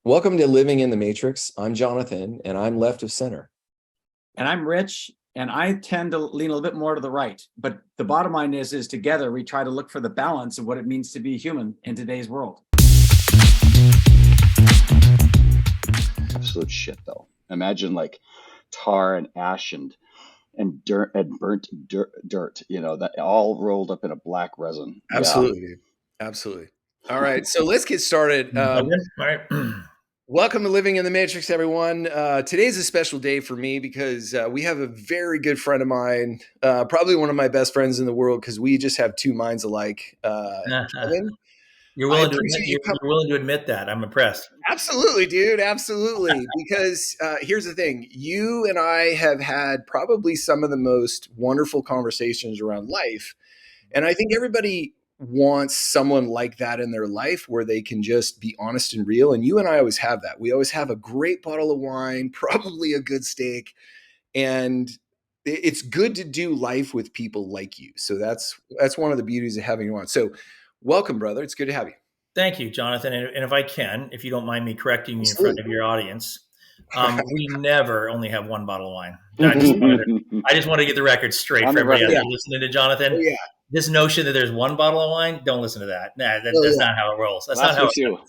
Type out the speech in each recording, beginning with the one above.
Welcome to Living in the Matrix. I'm Jonathan, and I'm left of center. And I'm Rich, and I tend to lean a little bit more to the right. But the bottom line is together we try to look for the balance of what it means to be human in today's world. Absolute shit, though. Imagine like tar and ash and dirt and burnt dirt. You know, that all rolled up in a black resin. Absolutely, dude. Absolutely. All right, so let's get started. All right. Welcome to Living in the Matrix, everyone. Today's a special day for me because we have a very good friend of mine, probably one of my best friends in the world, because we just have two minds alike. Kevin, You're willing to admit that. I'm impressed. Absolutely, dude. Absolutely. Because here's the thing. You and I have had probably some of the most wonderful conversations around life. And I think everybody wants someone like that in their life where they can just be honest and real. And you and I always have that. We always have a great bottle of wine, probably a good steak. And it's good to do life with people like you. So that's one of the beauties of having you on. So welcome, brother. It's good to have you. Thank you, Jonathan. And if you don't mind me correcting you in front of your audience, we never only have one bottle of wine. I just want to get the record straight for everybody else listening to Jonathan. Oh, yeah. This notion that there's one bottle of wine, don't listen to that. Nah, that's not how it rolls. That's not how it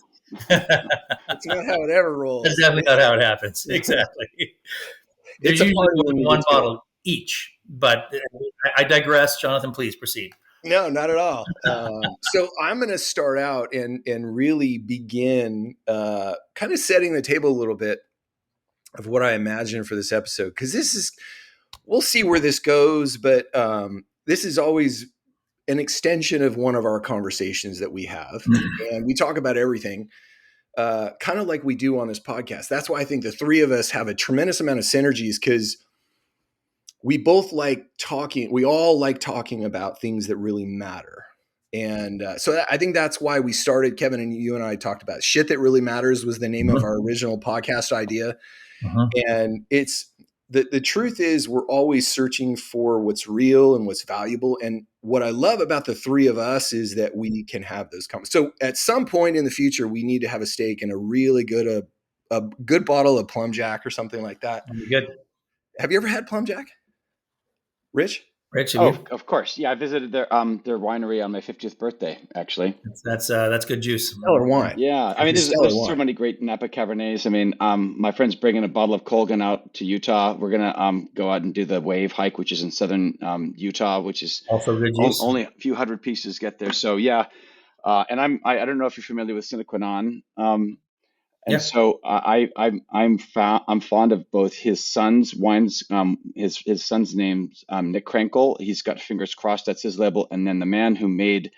That's not how it ever rolls. That's definitely not how it happens. Exactly. There's usually one bottle each, but I digress. Jonathan, please proceed. No, not at all. So I'm going to start out and really begin kind of setting the table a little bit of what I imagine for this episode, because we'll see where this goes, but this is always an extension of one of our conversations that we have. And we talk about everything, kind of like we do on this podcast. That's why I think the three of us have a tremendous amount of synergies, because we both like talking. We all like talking about things that really matter. And so I think that's why we started. Kevin and you and I talked about Shit That Really Matters was the name of our original podcast idea. And it's the truth is we're always searching for what's real and what's valuable. And what I love about the three of us is that we can have those conversations. So at some point in the future, we need to have a steak and a really good, a good bottle of Plum Jack or something like that. Good. Have you ever had Plum Jack? Rich, of course. Yeah, I visited their winery on my 50th birthday, actually. That's good juice. Stellar wine. Yeah, I mean, there's so many great Napa Cabernets. I mean, my friend's bringing a bottle of Colgan out to Utah. We're gonna go out and do the Wave hike, which is in southern Utah, which is also good juice. Only a few hundred pieces get there. So yeah, and I don't know if you're familiar with Sine. So I'm fond of both his son's wines. His son's name's Nick Krenkel. He's got Fingers Crossed. That's his label. And then the man who made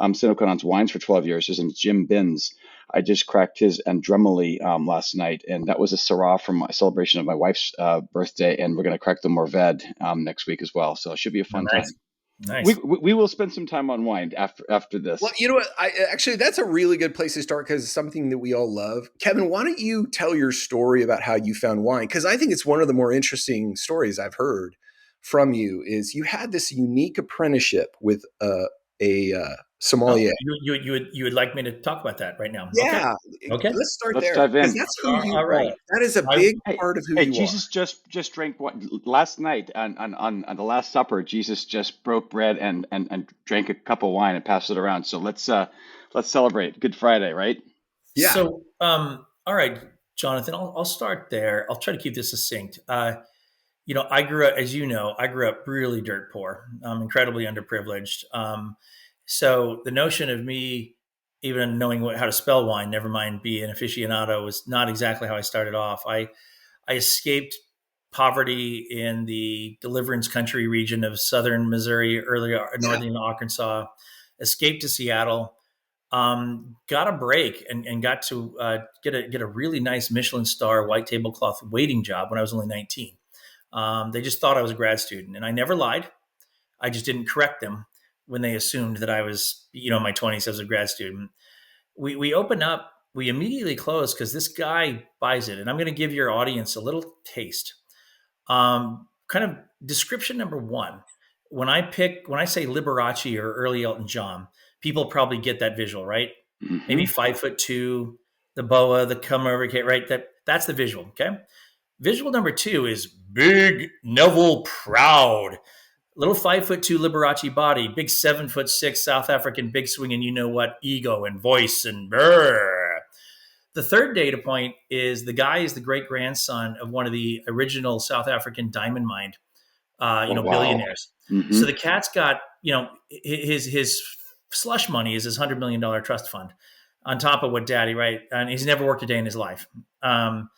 Sine wines for 12 years, his name's Jim Binns. I just cracked his Andromeda last night, and that was a Syrah from my celebration of my wife's birthday. And we're going to crack the Morved next week as well. So it should be a fun time. Nice. We will spend some time on wine after this. Well, you know what? Actually, that's a really good place to start, because it's something that we all love. Kevin, why don't you tell your story about how you found wine? Because I think it's one of the more interesting stories I've heard from you. Is you had this unique apprenticeship with a sommelier. You would like me to talk about that right now? Yeah. Okay. Let's start there. Let's dive in. That's who you are. Right. That is a big part of who you Jesus are. just drank one last night on the Last Supper. Jesus just broke bread and drank a cup of wine and passed it around. So let's celebrate Good Friday, right? Yeah. So all right, Jonathan, I'll start there. I'll try to keep this succinct. I grew up really dirt poor, incredibly underprivileged. So the notion of me even knowing how to spell wine, never mind be an aficionado, was not exactly how I started off. I escaped poverty in the Deliverance Country region of southern Missouri, northern Arkansas, escaped to Seattle, got a break and got to get a really nice Michelin star white tablecloth waiting job when I was only 19. They just thought I was a grad student, and I never lied. I just didn't correct them when they assumed that I was, in my 20s as a grad student. We open up, we immediately close because this guy buys it. And I'm going to give your audience a little taste. Kind of description number one. When I say Liberace or early Elton John, people probably get that visual, right? Mm-hmm. Maybe 5'2", the boa, the come over, right? That's the visual. Okay. Visual number 2 is big Neville Proud. Little 5'2" Liberace body, big 7'6" South African big swing, and you know what, ego and voice and brr. The third data point is the guy is the great grandson of one of the original South African diamond mine, Oh, wow. billionaires. So the cat's got, his slush money is his $100 million trust fund on top of what daddy, right? And he's never worked a day in his life. And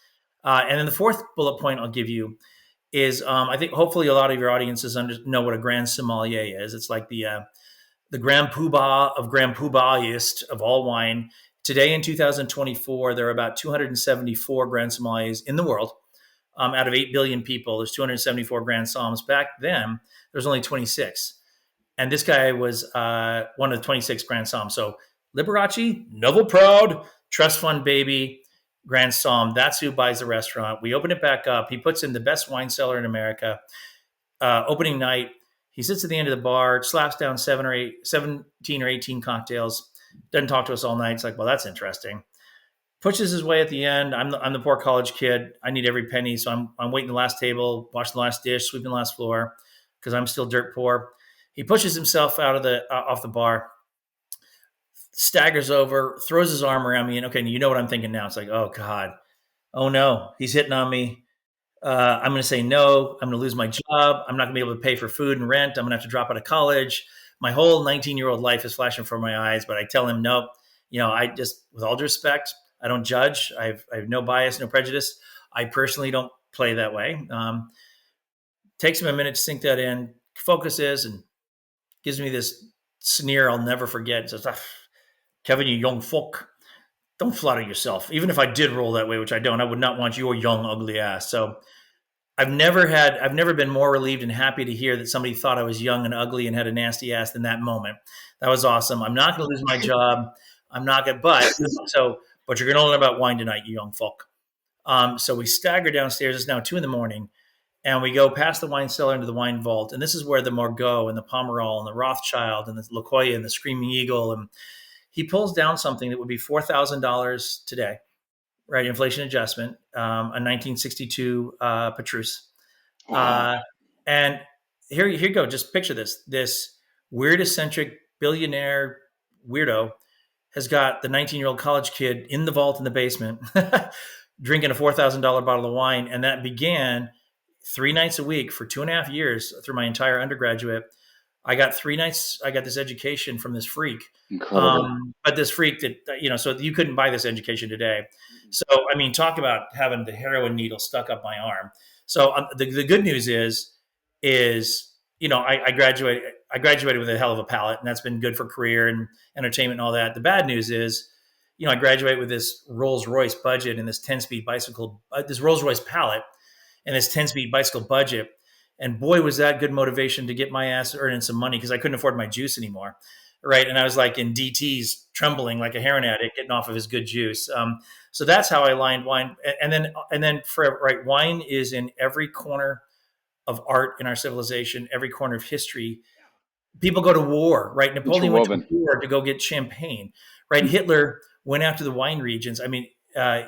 then the fourth bullet point I'll give you is I think hopefully a lot of your audiences know what a grand sommelier is. It's like the grand poobah of grand poobahist of all wine. Today in 2024, there are about 274 grand sommeliers in the world. Out of 8 billion people, there's 274 grand somms. Back then, there's only 26. And this guy was one of the 26 grand somms. So Liberace, Noble Proud, Trust Fund Baby, Grand Somm. That's who buys the restaurant. We open it back up. He puts in the best wine cellar in America. Opening night, he sits at the end of the bar, slaps down 17 or 18 cocktails, doesn't talk to us all night. It's like, well, that's interesting. Pushes his way at the end. I'm the poor college kid. I need every penny. So I'm waiting the last table, washing the last dish, sweeping the last floor because I'm still dirt poor. He pushes himself out of off the bar, staggers over, throws his arm around me, and okay, you know what I'm thinking now. It's like, oh God, oh no, he's hitting on me. I'm going to say no. I'm going to lose my job. I'm not going to be able to pay for food and rent. I'm going to have to drop out of college. My whole 19-year-old life is flashing before my eyes, but I tell him, nope. I just, with all due respect, I don't judge. I have no bias, no prejudice. I personally don't play that way. Takes him a minute to sink that in, focuses, and gives me this sneer I'll never forget. It says, Kevin, you young fuck, don't flatter yourself. Even if I did roll that way, which I don't, I would not want your young, ugly ass. So I've never been more relieved and happy to hear that somebody thought I was young and ugly and had a nasty ass than that moment. That was awesome. I'm not going to lose my job. I'm not going to, but you're going to learn about wine tonight, you young fuck. So we stagger downstairs. It's now 2 a.m. and we go past the wine cellar into the wine vault. And this is where the Margaux and the Pomerol and the Rothschild and the Lokoya and the Screaming Eagle. And he pulls down something that would be $4,000 today, right? Inflation adjustment, a 1962 Petrus. Wow. And here you go. Just picture this weird eccentric billionaire weirdo has got the 19-year-old college kid in the vault in the basement drinking a $4,000 bottle of wine. And that began 3 nights a week for 2.5 years through my entire undergraduate. I got 3 nights. I got this education from this freak. Incredible. But this freak that, so you couldn't buy this education today. So, I mean, talk about having the heroin needle stuck up my arm. So the good news is, I graduated with a hell of a palate, and that's been good for career and entertainment and all that. The bad news is, I graduate with this Rolls Royce budget and this 10-speed bicycle, this Rolls Royce palette and this 10-speed bicycle budget. And boy, was that good motivation to get my ass earning some money because I couldn't afford my juice anymore. Right. And I was like in DTs, trembling like a heroin addict, getting off of his good juice. So that's how I lined wine. And then wine is in every corner of art in our civilization, every corner of history. People go to war, right? Napoleon went to war to go get champagne, right? Hitler went after the wine regions. I mean,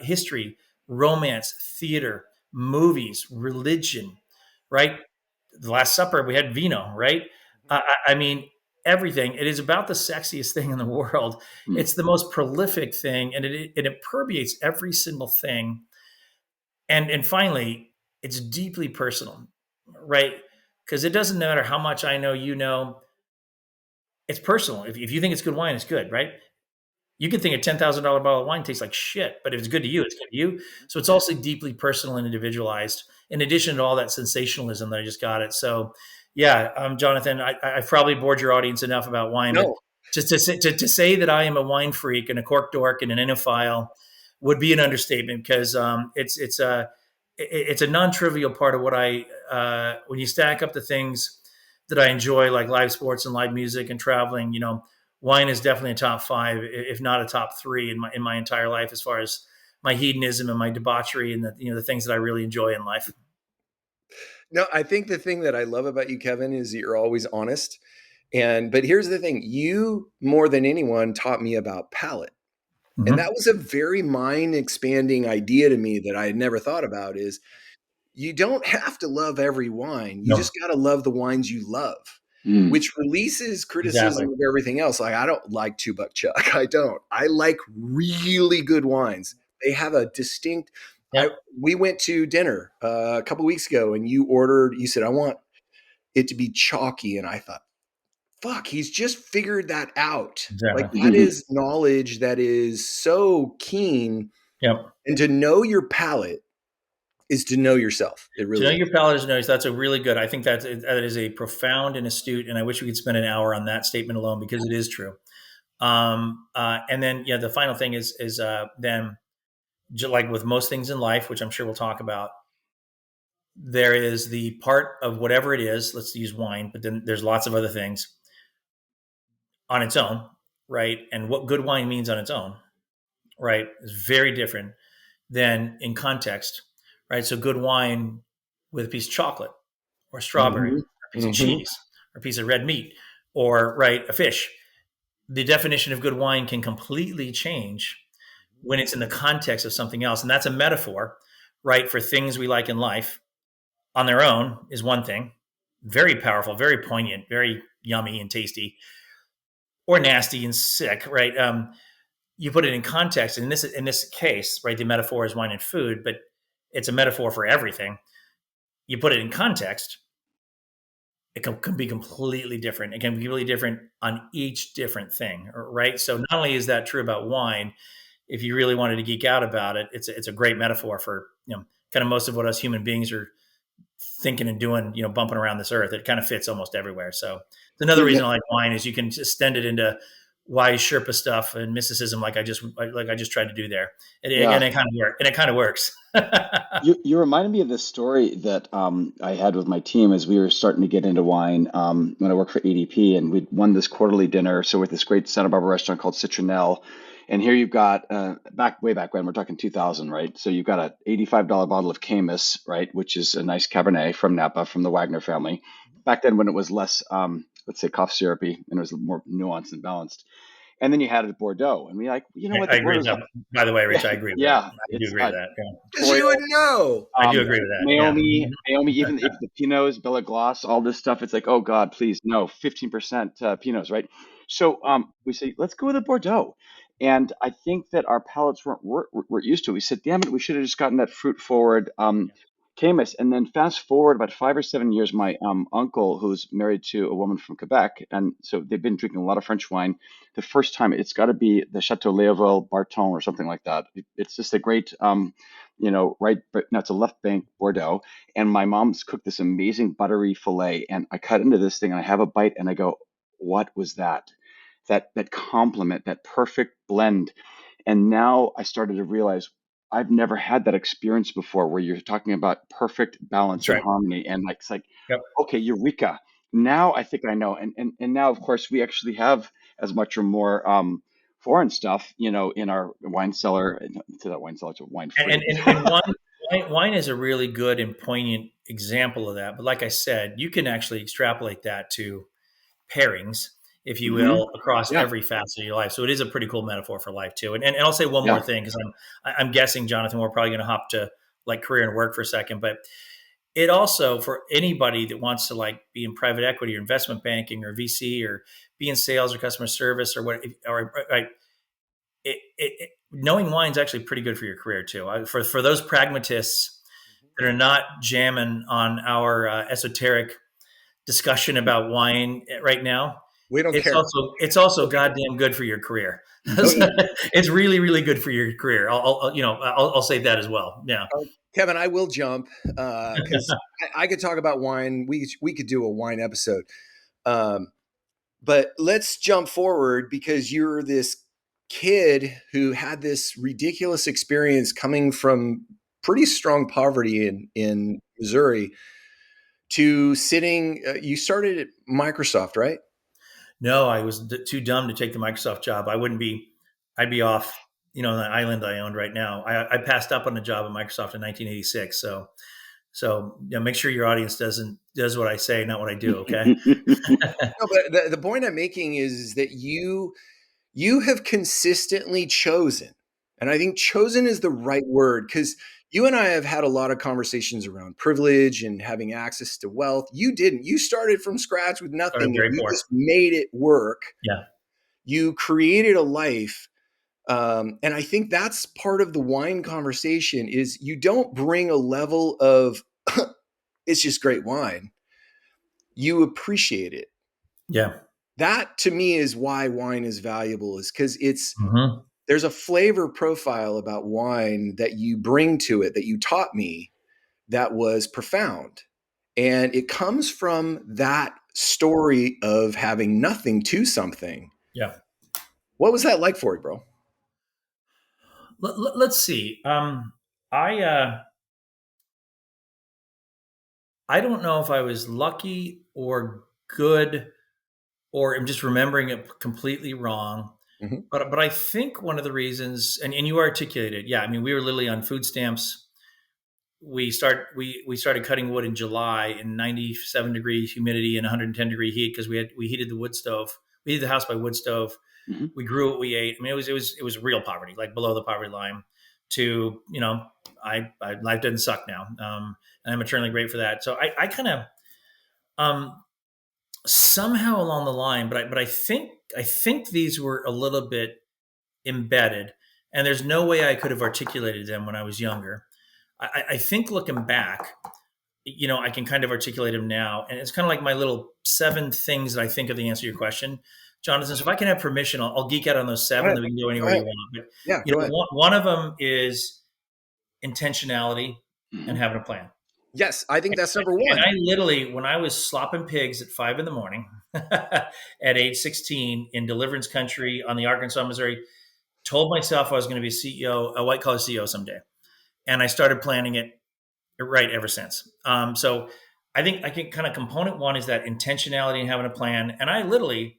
history, romance, theater, movies, religion, right? The Last Supper, we had vino, right? I mean, everything. It is about the sexiest thing in the world. It's the most prolific thing, and it permeates every single thing. And finally, it's deeply personal, right? Because it doesn't matter how much I know, it's personal. If you think it's good wine, it's good, right? You could think a $10,000 bottle of wine tastes like shit, but if it's good to you, it's good to you. So it's also deeply personal and individualized, in addition to all that sensationalism that I just got it. So, yeah, Jonathan, I've probably bored your audience enough about wine. No. But just to say that I am a wine freak and a cork dork and an enophile would be an understatement because it's a non-trivial part of what when you stack up the things that I enjoy, like live sports and live music and traveling, wine is definitely a top 5, if not a top 3 in my entire life, as far as my hedonism and my debauchery and the things that I really enjoy in life. No, I think the thing that I love about you, Kevin, is that you're always honest. But here's the thing: you more than anyone taught me about palate. And that was a very mind expanding idea to me that I had never thought about, is you don't have to love every wine. You No, just got to love the wines you love, Mm. which releases criticism exactly. of everything else. Like, I don't like 2 Buck Chuck. I don't. I like really good wines. They have a distinct. Yep. We went to dinner a couple weeks ago, and you said, I want it to be chalky. And I thought, fuck, he's just figured that out. Like, Exactly. that is knowledge that is so keen. Yep. And to know your palate is to know yourself. It To really know is. your palate is noise. That's a really good. I think that is a profound and astute. And I wish we could spend an hour on that statement alone, because it is true. And then, yeah, the final thing is then, like with most things in life, which I'm sure we'll talk about, there is the part of whatever it is. Let's use wine, but then there's lots of other things on its own, right? And what good wine means on its own, right, is very different than in context, right? So good wine with a piece of chocolate, or strawberry, or a piece of cheese, or a piece of red meat, or right, a fish. The definition of good wine can completely change when it's in the context of something else. And that's a metaphor, right, for things we like in life. On their own is one thing, very powerful, very poignant, very yummy and tasty, or nasty and sick, right? You put it in context. And in this case, right, the metaphor is wine and food, but it's a metaphor for everything. You put it in context, it can be completely different. It can be really different on each different thing, right? So not only is that true about wine, if you really wanted to geek out about it, it's a great metaphor for, kind of most of what us human beings are thinking and doing, bumping around this earth. It kind of fits almost everywhere. So it's another reason I like wine, is you can just extend it into wise Sherpa stuff and mysticism, like I just tried to do there. And it kind of works. You reminded me of this story that I had with my team as we were starting to get into wine when I worked for ADP, and we'd won this quarterly dinner. So with this great Santa Barbara restaurant called Citronelle, and here you've got way back when, we're talking 2000, right? So you've got a $85 bottle of Caymus, right, which is a nice Cabernet from Napa, from the Wagner family. Back then, when it was less, let's say, cough syrupy, and it was more nuanced and balanced. And then you had it at Bordeaux, and we like, you know what? I agree with that. By the way, Rich, I agree with that. I do agree with that. Because you would know. I do agree with that. Naomi, even if the Pinots, Bella Gloss, all this stuff, it's like, oh God, please, no, 15% Pinots, right? So we say, let's go with a Bordeaux. And I think that our palates weren't used to it. We said, damn it, we should have just gotten that fruit forward Caymus. And then fast forward about 5 or 7 years, my uncle, who's married to a woman from Quebec, and so they've been drinking a lot of French wine. The first time, it's got to be the Chateau Léovel Barton or something like that. It's just a great, right, but no, it's a left bank Bordeaux. And my mom's cooked this amazing buttery fillet, and I cut into this thing, and I have a bite, and I go, what was that? That complement, that perfect blend. And now I started to realize I've never had that experience before, where you're talking about perfect balance and harmony, and like, it's like, yep. Okay, eureka! Now I think I know, and now of course we actually have as much or more foreign stuff, in our wine cellar, to that wine cellar, to wine free. And wine is a really good and poignant example of that. But like I said, you can actually extrapolate that to pairings, if you will, across every facet of your life. So it is a pretty cool metaphor for life too. And I'll say one more thing, because I'm guessing, Jonathan, we're probably going to hop to like career and work for a second, but it also, for anybody that wants to like be in private equity or investment banking or VC or be in sales or customer service or what, or right, knowing wine is actually pretty good for your career too. For those pragmatists that are not jamming on our esoteric discussion about wine right now, we don't care. It's also goddamn good for your career. It's really, really good for your career. I'll say that as well. Yeah. Kevin, I will jump because I could talk about wine. We could do a wine episode. But let's jump forward, because you're this kid who had this ridiculous experience coming from pretty strong poverty in Missouri to sitting. You started at Microsoft, right? No, I was too dumb to take the Microsoft job. I'd be off, on the island I owned right now. I passed up on a job at Microsoft in 1986. So make sure your audience does what I say, not what I do. Okay. No, but the point I'm making is that you you have consistently chosen, and I think chosen is the right word, because you and I have had a lot of conversations around privilege and having access to wealth. You didn't. You started from scratch with Started nothing and very you poor. just made it work. Yeah. You created a life. And I think that's part of the wine conversation is you don't bring a level of it's just great wine. You appreciate it. Yeah. That to me is why wine is valuable, is because Mm-hmm. there's a flavor profile about wine that you bring to it that you taught me that was profound. And it comes from that story of having nothing to something. Yeah. What was that like for you, bro? Let's see. I I don't know if I was lucky or good, or I'm just remembering it completely wrong. Mm-hmm. But I think one of the reasons, and you articulated, yeah, I mean, we were literally on food stamps. We started cutting wood in July in 97-degree humidity and 110-degree heat, because we heated the wood stove. We heated the house by wood stove. Mm-hmm. We grew what we ate. I mean, it was real poverty, like below the poverty line. To I life doesn't suck now, and I'm eternally grateful for that. So I kind of um, somehow along the line, but I think these were a little bit embedded, and there's no way I could have articulated them when I was younger. I think looking back, I can kind of articulate them now. And it's kind of like my little 7 things that I think of the answer to your question, Jonathan. So if I can have permission, I'll geek out on those Go 7, ahead. then we can go Go anywhere ahead. you want. But, Yeah, go ahead. one of them is intentionality Mm-hmm. and having a plan. Yes, I think that's number And one. I literally, when I was slopping pigs at 5 in the morning at age 16 in Deliverance Country on the Arkansas, Missouri, told myself I was going to be a CEO, a white collar CEO someday. And I started planning it right ever since. So I think kind of component one is that intentionality and having a plan. And I literally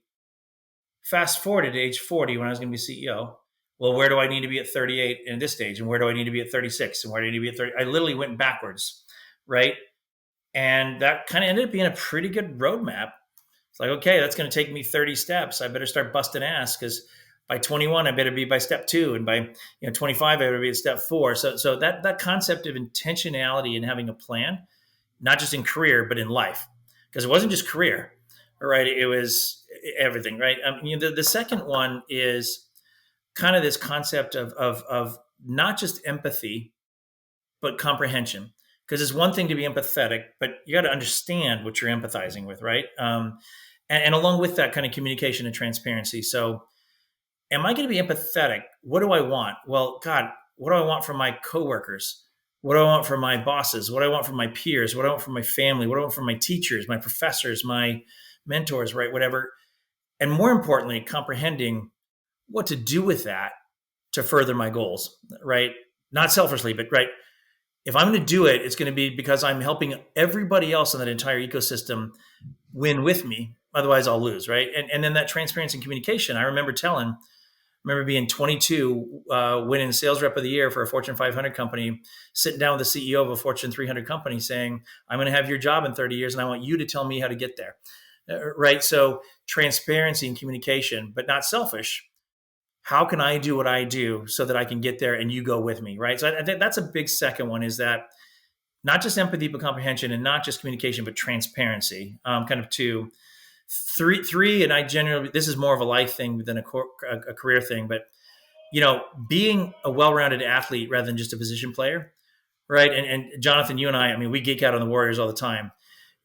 fast forwarded to age 40 when I was going to be CEO. Well, where do I need to be at 38 in this stage? And where do I need to be at 36? And where do I need to be at 30? I literally went backwards, right? And that kind of ended up being a pretty good roadmap. It's like, okay, that's going to take me 30 steps. I better start busting ass, because by 21, I better be by step 2. And by 25, I better be at step 4. So that concept of intentionality and having a plan, not just in career, but in life, because it wasn't just career, right? It was everything, right? The second one is kind of this concept of not just empathy, but comprehension. Because it's one thing to be empathetic, but you got to understand what you're empathizing with, right? And along with that, kind of communication and transparency. So, am I going to be empathetic? What do I want? Well, God, what do I want from my coworkers? What do I want from my bosses? What do I want from my peers? What do I want from my family? What do I want from my teachers, my professors, my mentors, right? Whatever. And more importantly, comprehending what to do with that to further my goals, right? Not selfishly, but right. If I'm going to do it, it's going to be because I'm helping everybody else in that entire ecosystem win with me. Otherwise, I'll lose, right? And then that transparency and communication. I remember being 22, winning sales rep of the year for a Fortune 500 company, sitting down with the CEO of a Fortune 300 company saying, I'm going to have your job in 30 years and I want you to tell me how to get there. Right? So transparency and communication, but not selfish. How can I do what I do so that I can get there and you go with me? Right? So I think that's a big second one, is that not just empathy, but comprehension, and not just communication, but transparency. Kind of two. Three, and I generally, this is more of a life thing than a career thing, but being a well-rounded athlete rather than just a position player, right? And Jonathan, you and I mean, we geek out on the Warriors all the time.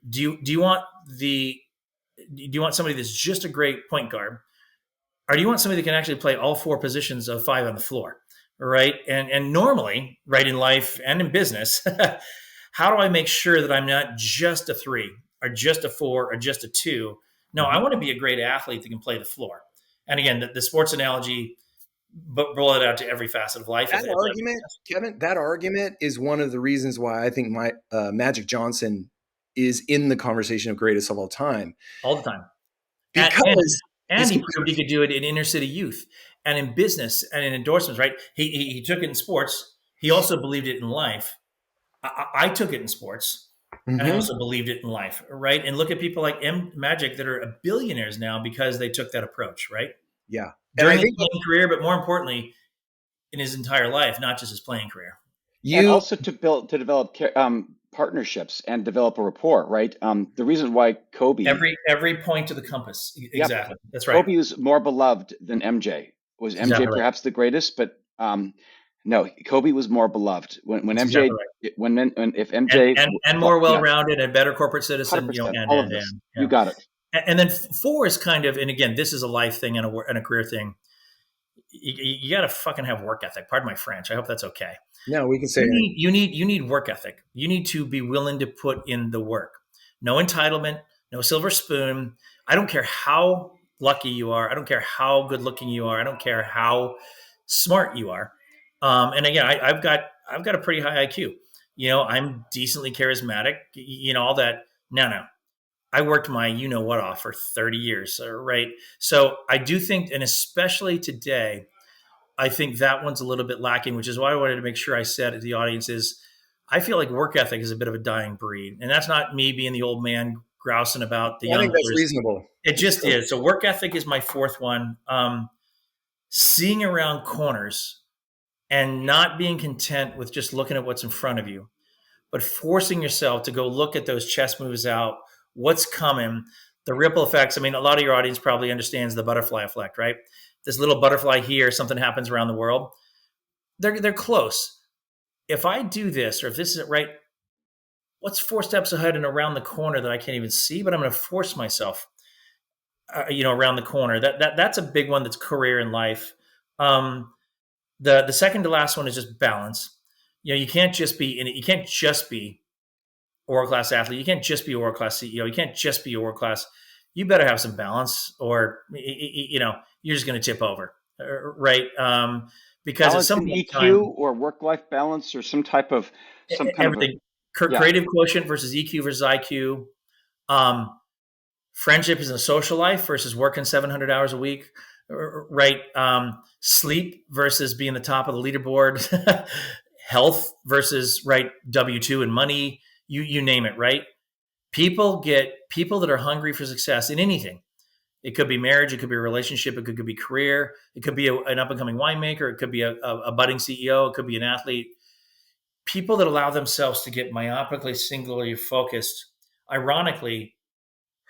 Do you want somebody that's just a great point guard, or do you want somebody that can actually play all 4 positions of 5 on the floor, right? And normally, right, in life and in business, how do I make sure that I'm not just a 3 or just a 4 or just a 2? No, I want to be a great athlete that can play the floor. And again, the sports analogy, but roll it out to every facet of life. That argument, Kevin, that argument is one of the reasons why I think my Magic Johnson is in the conversation of greatest of all time. All the time. Because and he proved he could do it in inner city youth and in business and in endorsements, right? He took it in sports. He also believed it in life. I took it in sports. And I also believed it in life, right? And look at people like Magic that are billionaires now because they took that approach, right? Yeah. And I during his think playing career, but more importantly, in his entire life, not just his playing career. And you, also to develop partnerships and develop a rapport, right? The reason why Kobe, Every point of the compass. yep, Exactly. That's right. Kobe was more beloved than MJ. Was That's MJ exactly right. perhaps the greatest? But no, Kobe was more beloved. When That's MJ, exactly right. when if MJ, And more yeah, well-rounded and better corporate citizen, 100%, and all of this, you yeah. got it. And then 4 is kind of, and again, this is a life thing and a career thing. You got to fucking have work ethic. Pardon my French. I hope that's okay. no, we can say You need work ethic. You need to be willing to put in the work. No entitlement, no silver spoon. I don't care how lucky you are. I don't care how good looking you are. I don't care how smart you are. And again, I've got a pretty high IQ. I'm decently charismatic. All that. No. I worked my what off for 30 years, right? So I do think, and especially today, I think that one's a little bit lacking, which is why I wanted to make sure I said to the audience is I feel like work ethic is a bit of a dying breed. And that's not me being the old man grousing about the I think that's youngsters. reasonable. It just is. So work ethic is my 4th one. Seeing around corners and not being content with just looking at what's in front of you, but forcing yourself to go look at those chess moves out, what's coming, the ripple effects. I mean, a lot of your audience probably understands the butterfly effect, right? This little butterfly here, something happens around the world. They're close. If I do this, or if this isn't right, what's 4 steps ahead and around the corner that I can't even see? But I'm going to force myself, around the corner. That's a big one. That's career in life. The second to last one is just balance. You can't just be in it. You can't just be a world class athlete. You can't just be a world class CEO. You can't just be a world class. You better have some balance, or you're just going to tip over, right? Because at Balance some in point in EQ time, or work-life balance or some kind of a, everything yeah. creative quotient versus EQ versus IQ. Friendship is in a social life versus working 700 hours a week, right? Sleep versus being the top of the leaderboard. Health versus W-2 and money. You name it, right? People that are hungry for success in anything. It could be marriage. It could be a relationship. It could be career. It could be an up-and-coming winemaker. It could be a budding CEO. It could be an athlete. People that allow themselves to get myopically, singularly focused, ironically,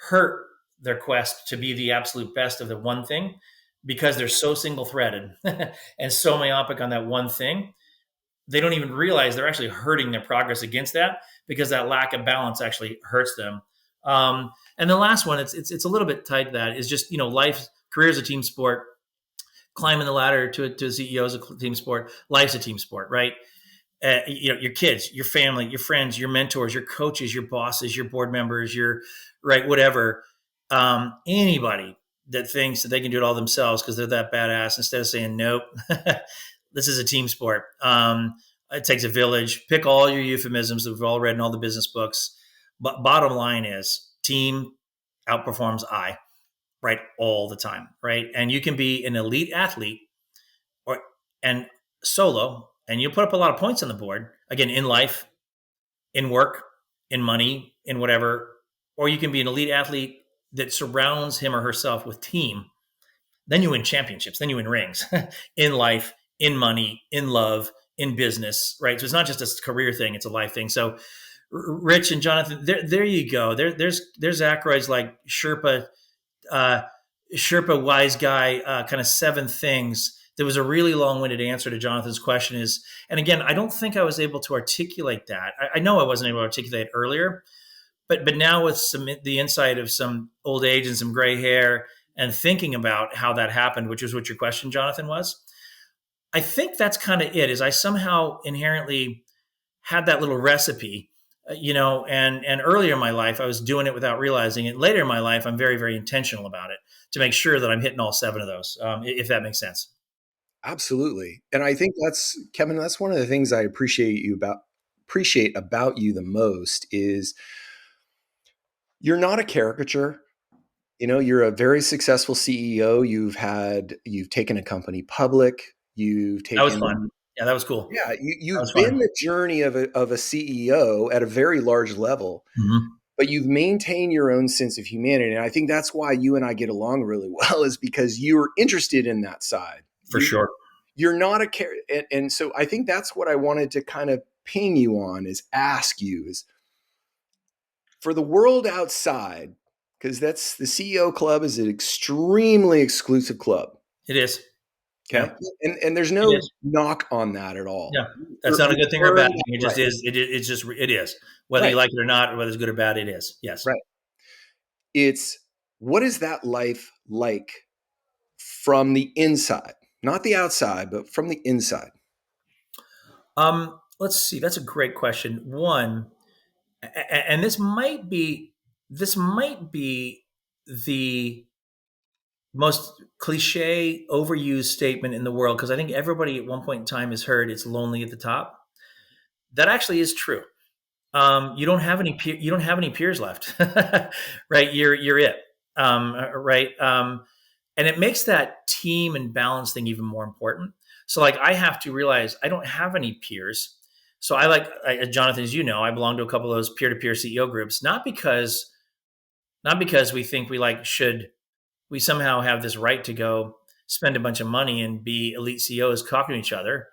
hurt their quest to be the absolute best of the one thing because they're so single-threaded and so myopic on that one thing. They don't even realize they're actually hurting their progress against that because that lack of balance actually hurts them. And the last one, it's a little bit tied to that, is just, life, career is a team sport. Climbing the ladder to CEO is a team sport. Life's a team sport, right? Your kids, your family, your friends, your mentors, your coaches, your bosses, your board members, your whatever. Anybody that thinks that they can do it all themselves because they're that badass, instead of saying nope, this is a team sport. It takes a village. Pick all your euphemisms that we've all read in all the business books. But bottom line is team outperforms I, right? All the time, right? And you can be an elite athlete and solo, and you'll put up a lot of points on the board, again, in life, in work, in money, in whatever. Or you can be an elite athlete that surrounds him or herself with team. Then you win championships. Then you win rings in life, in money, in love, in business, right? So it's not just a career thing; it's a life thing. So, Rich and Jonathan, there you go. There's Akeroyd's like Sherpa wise guy, kind of 7 things. There was a really long-winded answer to Jonathan's question and again, I don't think I was able to articulate that. I know I wasn't able to articulate it earlier, but now with the insight of some old age and some gray hair and thinking about how that happened, which is what your question, Jonathan, was, I think that's kind of it, is I somehow inherently had that little recipe, and earlier in my life, I was doing it without realizing it. Later in my life, I'm very, very intentional about it to make sure that I'm hitting all 7 of those, if that makes sense. Absolutely. And I think Kevin, that's one of the things I appreciate about you the most is you're not a caricature. You're a very successul CEO. You've taken a company public. That was fun. Yeah, that was cool. Yeah, you've been the journey of a CEO at a very large level. Mm-hmm. but you've maintained your own sense of humanity. And I think that's why you and I get along really well, is because you're interested in that side. For sure. You're not a and so I think that's what I wanted to kind of ping you on, is ask you, is for the world outside, because that's the CEO Club is an extremely exclusive club. It is. Okay. Yeah. And there's no knock on that at all. Yeah. That's not a good thing or a bad thing. It just is. It's just, it is. Whether you like it or not, or whether it's good or bad, it is. Yes. Right. It's, what is that life like from the inside? Not the outside, but from the inside. Let's see. That's a great question. One, and this might be the most cliche, overused statement in the world, because I think everybody at one point in time has heard it's lonely at the top. That actually is true. You don't have any peers left, right? You're it, right? And it makes that team and balance thing even more important. So, like, I have to realize I don't have any peers. So Jonathan, as you know, I belong to a couple of those peer-to-peer CEO groups, not because we think we somehow have this right to go spend a bunch of money and be elite CEOs talking to each other.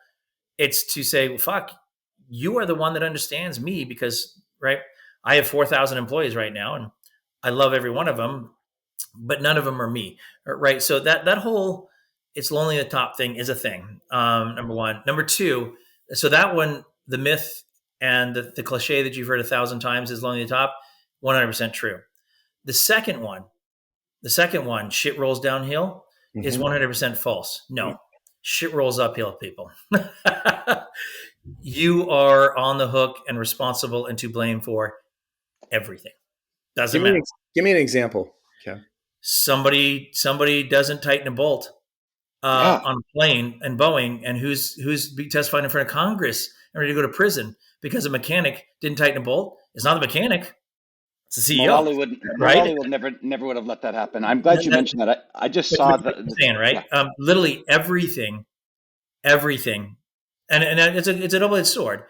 It's to say, well, fuck, you are the one that understands me, because, right, I have 4,000 employees right now, and I love every one of them, but none of them are me, right? So that whole it's lonely at the top thing is a thing, number one. Number two, so that one, the myth and the cliche that you've heard 1,000 times is lonely at the top, 100% true. The second one, shit rolls downhill, is 100% false. No, shit rolls uphill, people. You are on the hook and responsible and to blame for everything. Doesn't matter. Give me an example. Okay. Somebody doesn't tighten a bolt on a plane, and Boeing, and who's testifying in front of Congress and ready to go to prison because a mechanic didn't tighten a bolt. It's not the mechanic. It's the CEO. Morale would never would have let that happen. I'm glad you mentioned that. I just saw that. Right? Yeah. Literally everything, and it's a double-edged sword,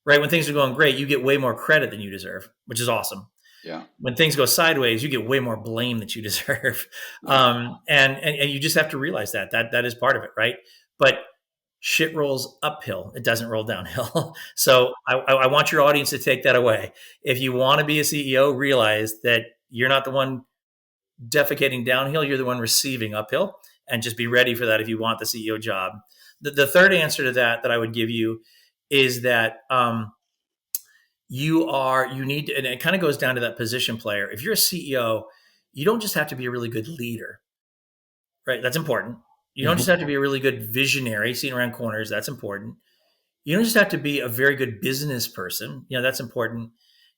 right? When things are going great, you get way more credit than you deserve, which is awesome. Yeah. When things go sideways, you get way more blame that you deserve, and you just have to realize that is part of it, right? But shit rolls uphill; it doesn't roll downhill. So I want your audience to take that away. If you want to be a CEO, realize that you're not the one defecating downhill; you're the one receiving uphill, and just be ready for that if you want the CEO job. The third answer to that I would give you is that you need to, and it kind of goes down to that position player. If you're a CEO, you don't just have to be a really good leader, right? That's important. You don't just have to be a really good visionary, seeing around corners. That's important. You don't just have to be a very good business person. That's important.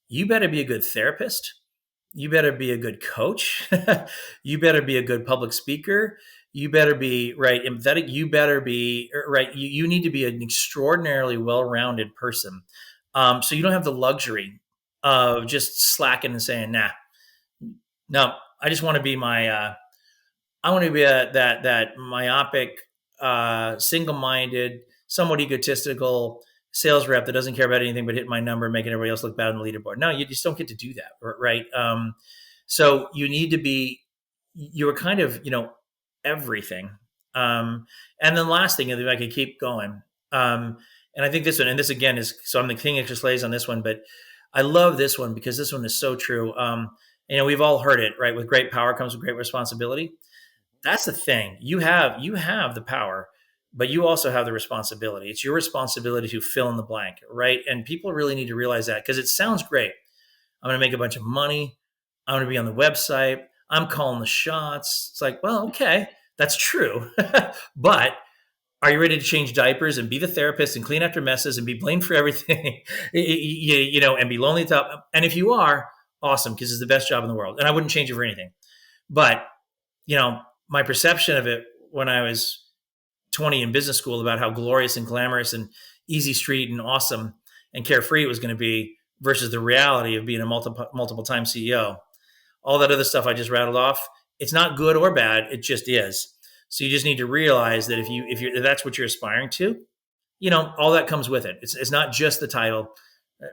You better be a good therapist. You better be a good coach. You better be a good public speaker. You better be empathetic. You better be right. You need to be an extraordinarily well-rounded person. So you don't have the luxury of just slacking and saying, nah, no, I just want to be that myopic, single-minded, somewhat egotistical sales rep that doesn't care about anything but hitting my number and making everybody else look bad on the leaderboard. No, you just don't get to do that, right? So you need to be, you're kind of, everything. And then the last thing, if I could keep going, and I think this one, and this again is, so I'm the king of slays on this one, but I love this one because this one is so true. We've all heard it, right? With great power comes with great responsibility. That's the thing. You have the power, but you also have the responsibility. It's your responsibility to fill in the blank, right? And people really need to realize that, because it sounds great. I'm going to make a bunch of money. I'm going to be on the website. I'm calling the shots. It's like, well, okay, that's true. But are you ready to change diapers and be the therapist and clean after messes and be blamed for everything, and be lonely at the top? And if you are, awesome, because it's the best job in the world. And I wouldn't change it for anything. But, my perception of it when I was 20 in business school about how glorious and glamorous and easy street and awesome and carefree it was going to be versus the reality of being a multiple time CEO. All that other stuff I just rattled off, it's not good or bad. It just is. So you just need to realize that if that's what you're aspiring to, all that comes with it. It's not just the title,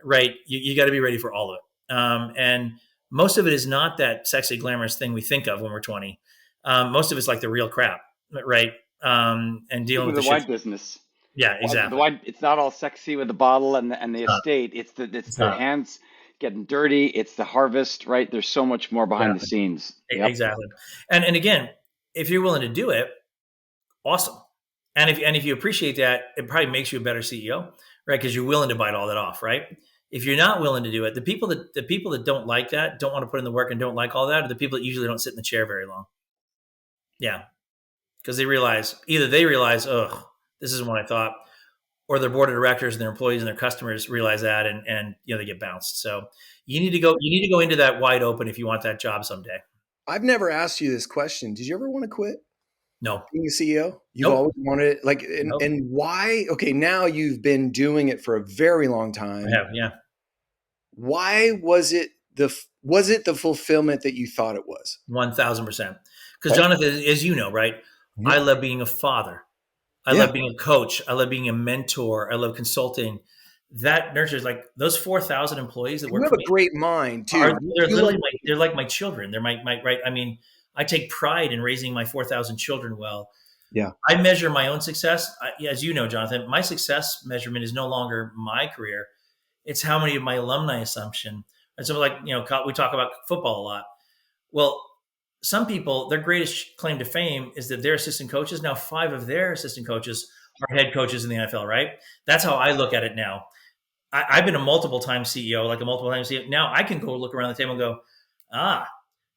right? You got to be ready for all of it. And most of it is not that sexy, glamorous thing we think of when we're 20. Most of it's like the real crap, right? And dealing Speaking with of the the shit. wine business, Yeah, the exactly. wine, it's not all sexy with the bottle and the It's not. estate. It's It's the not. hands getting dirty. It's the harvest, right? There's so much more behind the Exactly. scenes. Yep. Exactly. And again, if you're willing to do it, awesome. And if you appreciate that, it probably makes you a better CEO, right? Because you're willing to bite all that off, right? If you're not willing to do it, the people that don't like that, don't want to put in the work and don't like all that, are the people that usually don't sit in the chair very long. Yeah, because they realize, oh, this isn't what I thought, or their board of directors and their employees and their customers realize that, and they get bounced. So you need to go into that wide open if you want that job someday. I've never asked you this question. Did you ever want to quit No, being a CEO? You've nope, always wanted it. Like, and, nope. and why? Okay, now you've been doing it for a very long I time. have, yeah. Why was it the fulfillment that you thought it was? 1,000%. Because Okay. Jonathan, as you know, right? I Yeah. love being a father. I Yeah. love being a coach. I love being a mentor. I love consulting. That nurtures like those 4,000 employees that You work have for a me great mind are too. they're You like literally they're like my children. They're my right. I mean, I take pride in raising my 4,000 children well. yeah. I measure my own success. As you know, Jonathan, my success measurement is no longer my career. It's how many of my alumni assumption. And so, like, we talk about football a lot. Well, some people, their greatest claim to fame is that they're assistant coaches. Now, 5 of their assistant coaches are head coaches in the NFL, right? That's how I look at it now. I've been a multiple time CEO, like a multiple time CEO. Now I can go look around the table and go,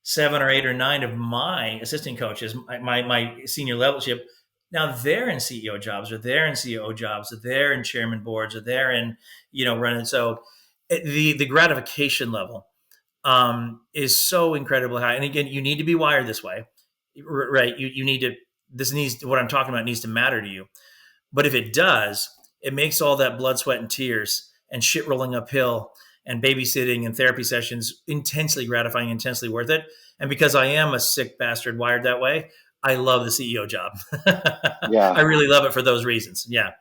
7 or 8 or 9 of my assistant coaches, my senior levelship, now they're in CEO jobs, or they're in COO jobs, or they're in chairman boards, or they're in, running. So the gratification level is so incredibly high. And again, you need to be wired this way, right? You need to, what I'm talking about needs to matter to you. But if it does, it makes all that blood, sweat, and tears and shit rolling uphill and babysitting and therapy sessions intensely gratifying, intensely worth it. And because I am a sick bastard wired that way, I love the CEO job. I Yeah. really love it for those reasons. Yeah.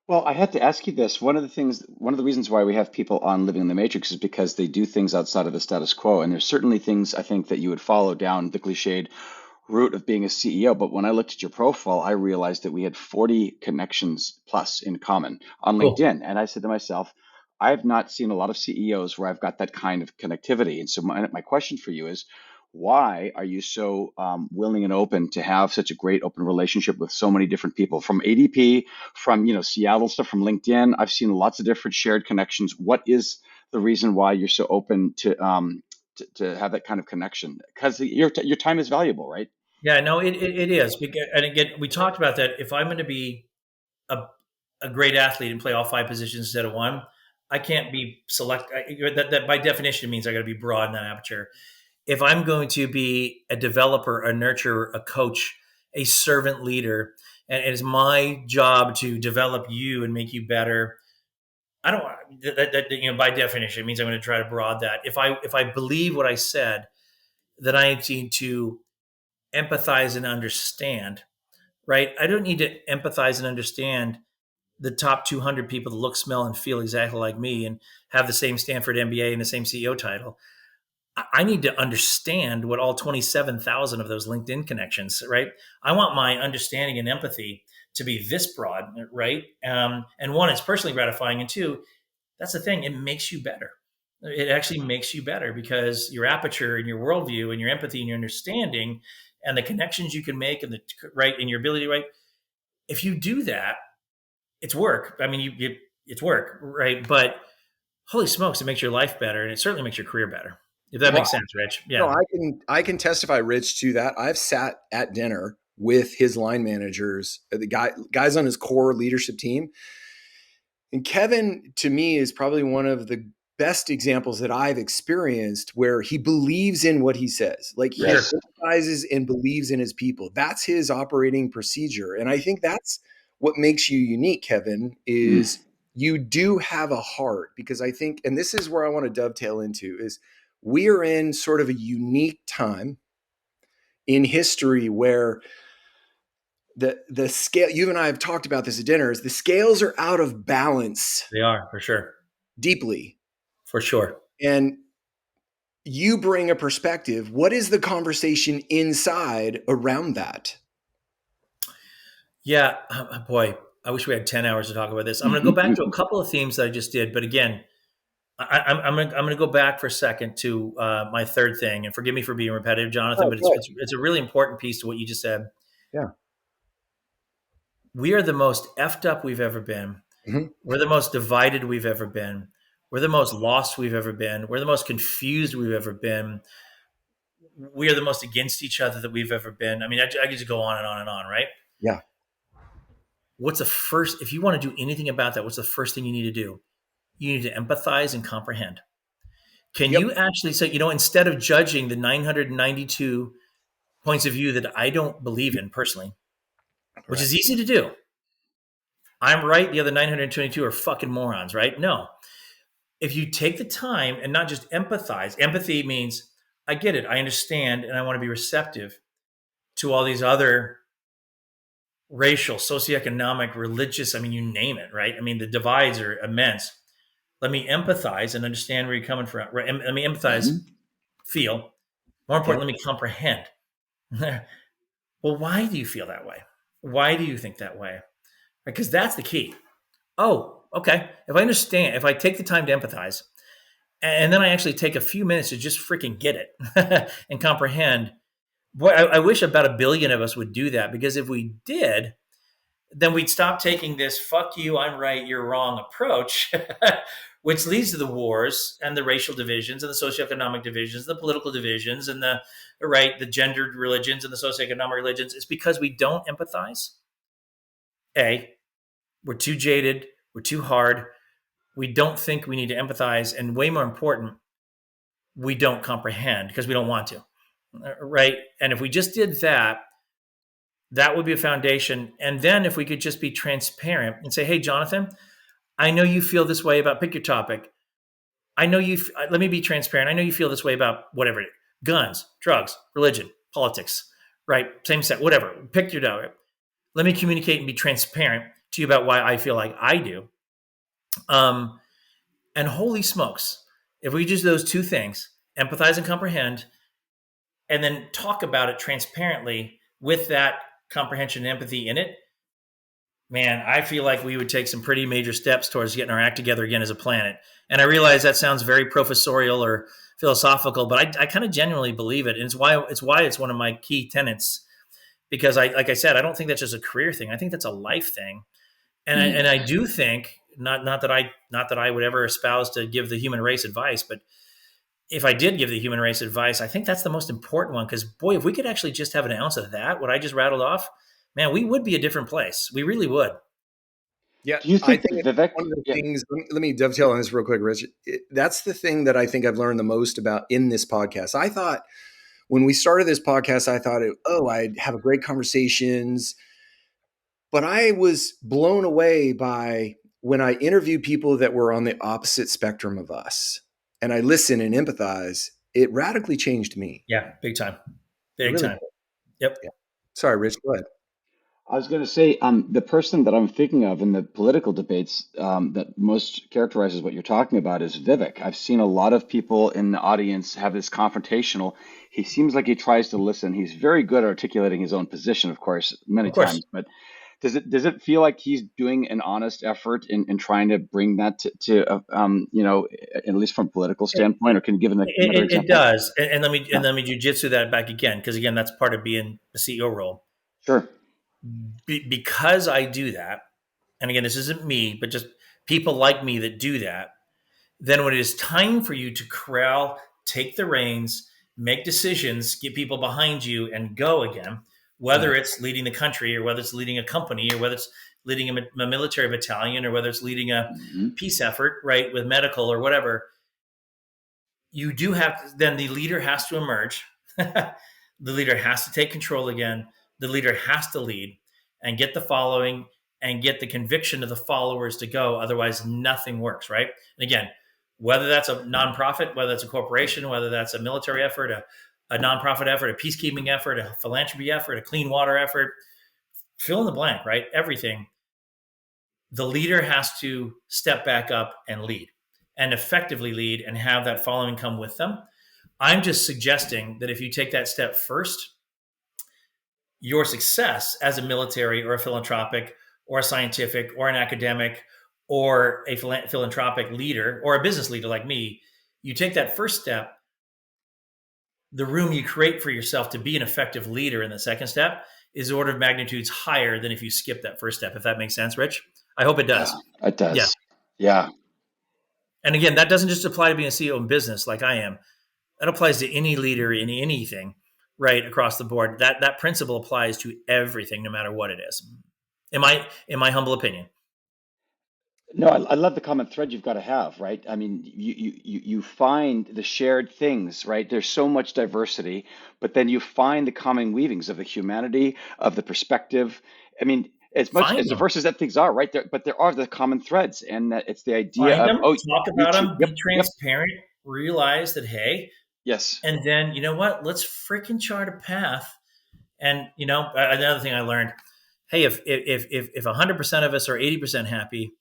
Well, I had to ask you this. One of the reasons why we have people on Living in the Matrix is because they do things outside of the status quo. And there's certainly things I think that you would follow down the cliched route of being a CEO. But when I looked at your profile, I realized that we had 40 connections plus in common on Cool. LinkedIn. And I said to myself, I have not seen a lot of CEOs where I've got that kind of connectivity. And so my question for you is, why are you so willing and open to have such a great open relationship with so many different people from ADP, from Seattle stuff, from LinkedIn? I've seen lots of different shared connections. What is the reason why you're so open to have that kind of connection? Because your time is valuable, right? Yeah, no, it is. And again, we talked about that. If I'm going to be a, a great athlete and play all 5 positions instead of one, I can't be that by definition means I got to be broad in that aperture. If I'm going to be a developer, a nurturer, a coach, a servant leader, and it is my job to develop you and make you better, I don't by definition it means I'm going to try to broad that. If I believe what I said, that I need to empathize and understand, right? I don't need to empathize and understand the top 200 people that look, smell, and feel exactly like me and have the same Stanford MBA and the same CEO title. I need to understand what all 27,000 of those LinkedIn connections, right? I want my understanding and empathy to be this broad, right? And one, it's personally gratifying. And two, that's the thing, it makes you better. It actually makes you better because your aperture and your worldview and your empathy and your understanding and the connections you can make and and your ability, right? If you do that, it's work. I mean, it's work, right? But holy smokes, it makes your life better, and it certainly makes your career better. If that Well, makes sense, Rich. no, Yeah. I can testify, Rich, to that. I've sat at dinner with his line managers, the guys on his core leadership team. And Kevin, to me, is probably one of the best examples that I've experienced where he believes in what he says. Like he Sure. Yes. empathizes and believes in his people. That's his operating procedure. And I think that's what makes you unique, Kevin, Mm. is you do have a heart. Because I think, and this is where I want to dovetail into, is we are in sort of a unique time in history where the scale, you and I have talked about this at dinners, the scales are out of balance They are, for sure. deeply. For sure. And you bring a perspective. What is the conversation inside around that? Yeah, boy, I wish we had 10 hours to talk about this. I'm going to go back to a couple of themes that I just did, but again, I'm going to go back for a second to my third thing, and forgive me for being repetitive, Jonathan, but it's a really important piece to what you just said. Yeah. We are the most effed up we've ever been. Mm-hmm. We're the most divided we've ever been. We're the most lost we've ever been. We're the most confused we've ever been. We are the most against each other that we've ever been. I mean, I could just go on and on and on, right? Yeah. What's the first, if you want to do anything about that, what's the first thing you need to do? You need to empathize and comprehend. Can you actually say, instead of judging the 992 points of view that I don't believe in personally, which is easy to do. I'm right. The other 922 are fucking morons, right? No. If you take the time and not just empathize, empathy means I get it. I understand. And I want to be receptive to all these other racial, socioeconomic, religious, I mean, you name it, right? I mean, the divides are immense. Let me empathize and understand where you're coming from. Right? Let me empathize, feel. More important, let me comprehend. Well, why do you feel that way? Why do you think that way? Because that's the key. Oh, okay. If I understand, if I take the time to empathize, and then I actually take a few minutes to just freaking get it and comprehend, boy, I wish about 1 billion of us would do that, because if we did, then we'd stop taking this "fuck you, I'm right, you're wrong" approach, which leads to the wars and the racial divisions and the socioeconomic divisions, the political divisions, and the gendered religions and the socioeconomic religions. It's because we don't empathize. We're too jaded, we're too hard, we don't think we need to empathize, and way more important, we don't comprehend because we don't want to, right? And if we just did that, that would be a foundation. And then if we could just be transparent and say, hey, Jonathan, I know you feel this way about, pick your topic. I know let me be transparent. I know you feel this way about whatever it is, guns, drugs, religion, politics, right? Same sex, whatever, pick your topic. Let me communicate and be transparent to you about why I feel like I do. And holy smokes, if we just do those two things, empathize and comprehend, and then talk about it transparently with that comprehension and empathy in it, man, I feel like we would take some pretty major steps towards getting our act together again as a planet. And I realize that sounds very professorial or philosophical, but I kind of genuinely believe it. And it's why it's one of my key tenets, because like I said, I don't think that's just a career thing. I think that's a life thing. And I do think, not that I would ever espouse to give the human race advice, but if I did give the human race advice, I think that's the most important one. Because boy, if we could actually just have an ounce of that, what I just rattled off, man, we would be a different place. We really would. Yeah, Do you think, I think Vivek? one of the things, let me dovetail on this real quick, Rich. That's the thing that I think I've learned the most about in this podcast. I thought when we started this podcast, I thought, I'd have great conversations. But I was blown away by when I interviewed people that were on the opposite spectrum of us, and I listen and empathize, it radically changed me. Yeah, big time. Big time. Yep. Yeah. Sorry, Rich, go ahead. I was going to say, the person that I'm thinking of in the political debates that most characterizes what you're talking about is Vivek. I've seen a lot of people in the audience have this confrontational. He seems like he tries to listen. He's very good at articulating his own position, of course, many times. But does it feel like he's doing an honest effort in trying to bring that to at least from a political standpoint, or can you give another example? It does, and let me jujitsu that back again, because again, that's part of being the CEO role. Sure. Because I do that, and again, this isn't me, but just people like me that do that, then when it is time for you to corral, take the reins, make decisions, get people behind you, and go again, whether it's leading the country, or whether it's leading a company, or whether it's leading a military battalion, or whether it's leading a peace effort, right, with medical or whatever, you do have, then the leader has to emerge. The leader has to take control again. The leader has to lead and get the following and get the conviction of the followers to go. Otherwise, nothing works, right? And again, whether that's a nonprofit, whether it's a corporation, whether that's a military effort, a nonprofit effort, a peacekeeping effort, a philanthropy effort, a clean water effort, fill in the blank, right? Everything. The leader has to step back up and lead, and effectively lead, and have that following come with them. I'm just suggesting that if you take that step first, your success as a military or a philanthropic or a scientific or an academic or a philanthropic leader or a business leader like me, you take that first step, the room you create for yourself to be an effective leader in the second step is order of magnitudes higher than if you skip that first step, if that makes sense, Rich. I hope it Yeah, does. it Yeah. does. Yeah. And again, that doesn't just apply to being a CEO in business like I am. That applies to any leader in anything, right, across the board. That principle applies to everything, no matter what it is. In my humble opinion. No, I love the common thread you've got to have, right? I mean, you find the shared things, right? There's so much diversity, but then you find the common weavings of the humanity, of the perspective. I mean, as much Find as them. diverse as that things are, right there, but there are the common threads, and that it's the idea Find of, them. oh, Talk you about too. them. Be Yep, yep, transparent. Realize that, hey, yes. and then you know what? Let's freaking chart a path. And another thing I learned, hey, if 100% of us are 80% happy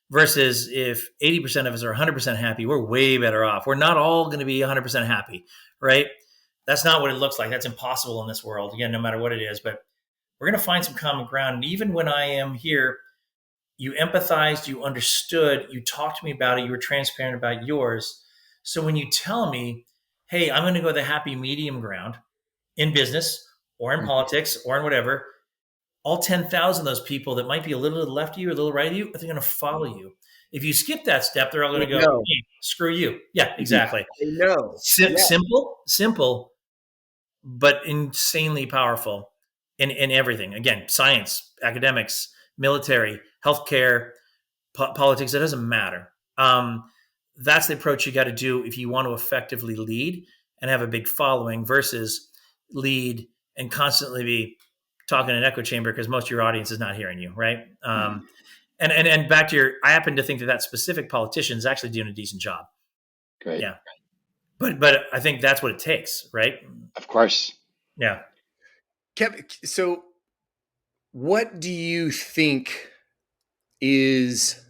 versus if 80% of us are 100% happy, we're way better off. We're not all going to be 100% happy, right? That's not what it looks like. That's impossible in this world, again, no matter what it is. But we're going to find some common ground. And even when I am here, you empathized, you understood, you talked to me about it, you were transparent about yours. So when you tell me, hey, I'm going to go the happy medium ground in business or in politics or in whatever, all 10,000 of those people that might be a little to the left of you or a little right of you, they're going to follow you. If you skip that step, they're all going to go, No, hey, screw you. Yeah, Mhm. exactly. no. Yeah. Simple, but insanely powerful in everything. Again, science, academics, military, healthcare, politics, it doesn't matter. That's the approach you got to do if you want to effectively lead and have a big following versus lead and constantly be talking in an echo chamber because most of your audience is not hearing you, right? Mhm. And back to I happen to think that specific politician is actually doing a decent job. Great. Yeah, but I think that's what it takes, right? Of course. Yeah, Kevin, so what do you think is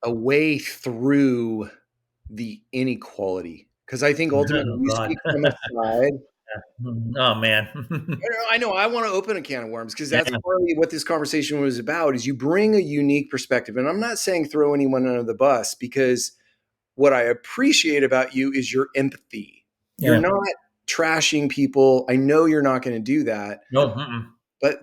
a way through the inequality? Because I think ultimately oh you God, speak from a side. oh man, I know. I want to open a can of worms because yeah, that's partly what this conversation was about. Is you bring a unique perspective, and I'm not saying throw anyone under the bus because what I appreciate about you is your empathy. You're yeah, not trashing people. I know you're not going to do that, no, but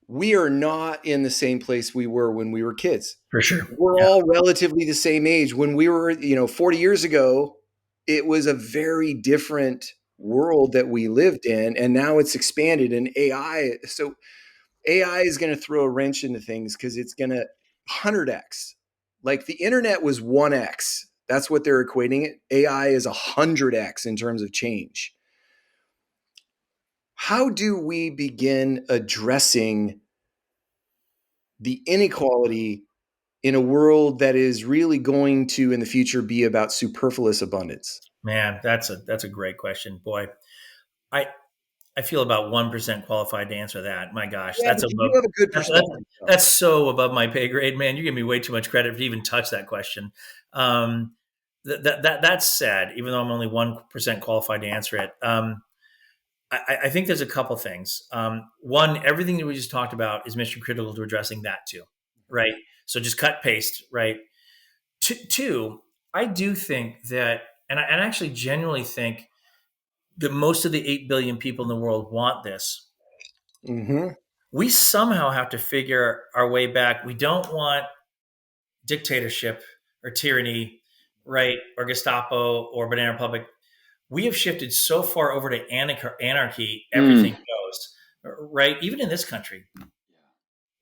we are not in the same place we were when we were kids. for sure, We're yeah, all relatively the same age. When we were, 40 years ago, it was a very different world that we lived in. And now it's expanded and AI. So AI is going to throw a wrench into things because it's going to 100x. Like the internet was 1x. That's what they're equating it. AI is 100x in terms of change. How do we begin addressing the inequality in a world that is really going to in the future be about superfluous abundance? man, that's a great question, boy. I I feel about 1% qualified to answer that. My gosh, Yeah, but you have a good that's that's, perspective though. that's so above my pay grade, man. You give me way too much credit to even touch that question. Um, that's sad, even though I'm only 1% qualified to answer it. I think there's a couple things. One, everything that we just talked about is mission critical to addressing that too, right? So just cut paste, right? Two, I do think that, and I actually genuinely think that most of the 8 billion people in the world want this. Mm-hmm. We somehow have to figure our way back. We don't want dictatorship or tyranny, right? Or Gestapo or Banana Republic. We have shifted so far over to anarchy, everything Mm. goes, right? Even in this country,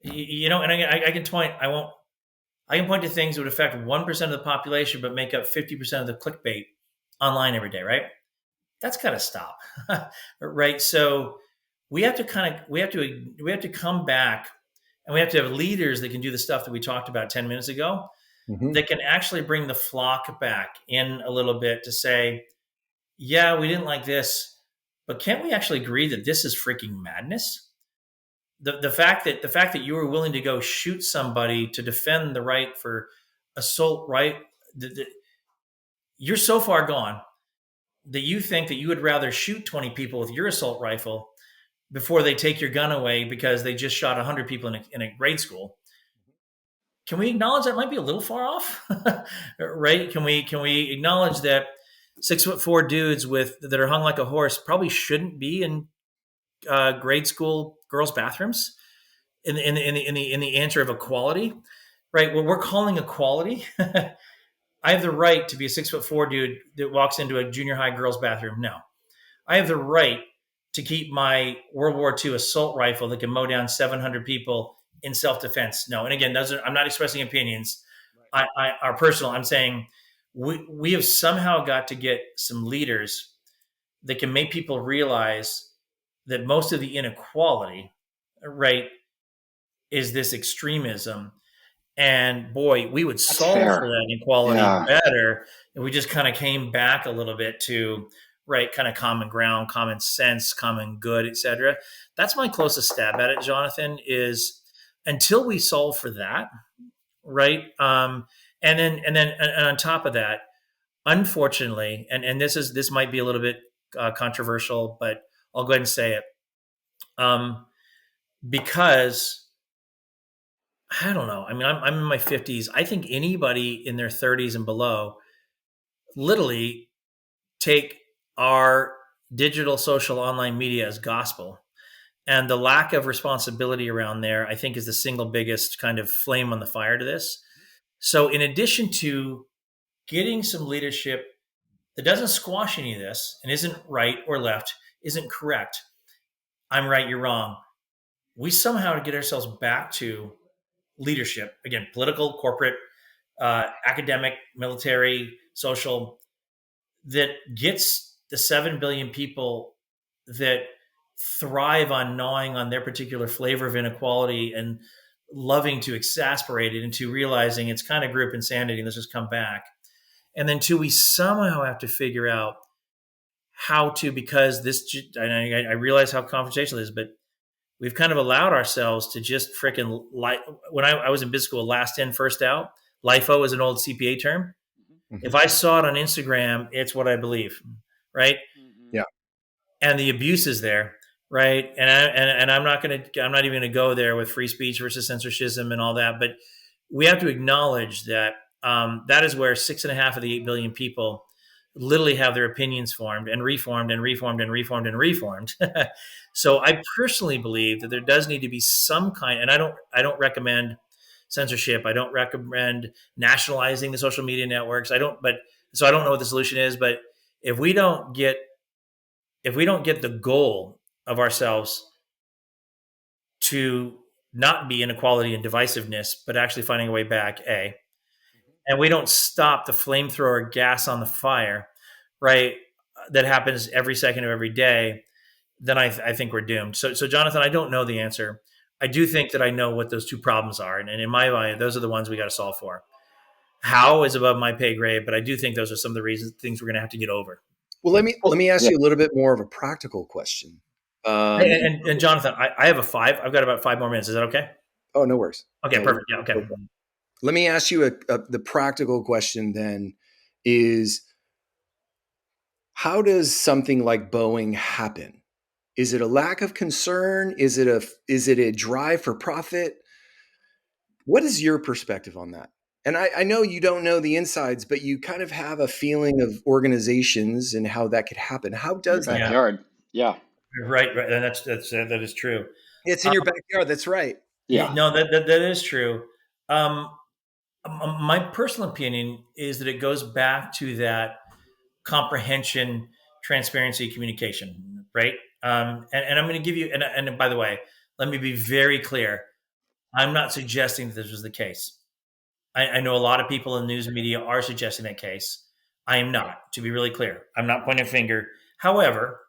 and I can point, I can point to things that would affect 1% of the population, but make up 50% of the clickbait online every day, right? That's got to stop, right? So we have to we have to come back, and we have to have leaders that can do the stuff that we talked about 10 minutes ago, Mm-hmm. that can actually bring the flock back in a little bit to say, yeah, we didn't like this, but can't we actually agree that this is freaking madness? The fact that you were willing to go shoot somebody to defend the right for assault, right? you're so far gone that you think that you would rather shoot 20 people with your assault rifle before they take your gun away because they just shot 100 people in a grade school. Can we acknowledge that might be a little far off? Right? Can we acknowledge that 6'4" dudes that are hung like a horse probably shouldn't be in grade school girls' bathrooms in the answer of equality, right? What we're calling equality. I have the right to be a 6'4" dude that walks into a junior high girls' bathroom. No, I have the right to keep my World War II assault rifle that can mow down 700 people in self-defense. No, and again, I'm not expressing opinions. I are personal. I'm saying we have somehow got to get some leaders that can make people realize that most of the inequality, right, is this extremism. And boy, we would solve for that inequality better if we just kind of came back a little bit to right kind of common ground, common sense, common good, etc. That's my closest stab at it, Jonathan, is until we solve for that, right? And on top of that, unfortunately, and this might be a little bit controversial, but I'll go ahead and say it, because I don't know. I mean, I'm in my 50s. I think anybody in their 30s and below literally take our digital social online media as gospel. And the lack of responsibility around there, I think, is the single biggest kind of flame on the fire to this. So in addition to getting some leadership that doesn't squash any of this and isn't right or left, isn't correct, I'm right, you're wrong, we somehow get ourselves back to leadership, again, political, corporate, academic, military, social, that gets the 7 billion people that thrive on gnawing on their particular flavor of inequality and loving to exasperate it into realizing it's kind of group insanity and let's just come back. And then two, we somehow have to figure out how to, because this, and I realize how confrontational it is, but we've kind of allowed ourselves to just freaking when I was in business school, last in, first out. LIFO is an old CPA term. Mm-hmm. If I saw it on Instagram, it's what I believe, right? Yeah. And the abuse is there, right? And I'm not even going to go there with free speech versus censorship and all that. But we have to acknowledge that that is where 6.5 of the 8 billion people literally have their opinions formed and reformed and reformed and reformed and reformed. So I personally believe that there does need to be some kind, and I don't recommend censorship. I don't recommend nationalizing the social media networks. So I don't know what the solution is, but if we don't get the goal of ourselves to not be inequality and divisiveness, but actually finding a way back, and we don't stop the flamethrower gas on the fire, right, that happens every second of every day, then I think we're doomed. So Jonathan, I don't know the answer. I do think that I know what those two problems are. And in my mind, those are the ones we got to solve for. How is above my pay grade, but I do think those are some of the things we're going to have to get over. Well, let me ask you a little bit more of a practical question. And Jonathan, I have a 5. I've got about 5 more minutes. Is that okay? Oh, no worries. Okay, no, perfect. Yeah, okay. Let me ask you the practical question then is, how does something like Boeing happen? Is it a lack of concern? Is it a drive for profit? What is your perspective on that? And I know you don't know the insides, but you kind of have a feeling of organizations and how that could happen. How does that? Backyard. Yeah. Right. And that is true. It's in your backyard. That's right. Yeah. No, that is true. My personal opinion is that it goes back to that comprehension, transparency, communication, right? And I'm going to give you, and by the way, let me be very clear. I'm not suggesting that this was the case. I know a lot of people in news media are suggesting that case. I am not, to be really clear. I'm not pointing a finger. However,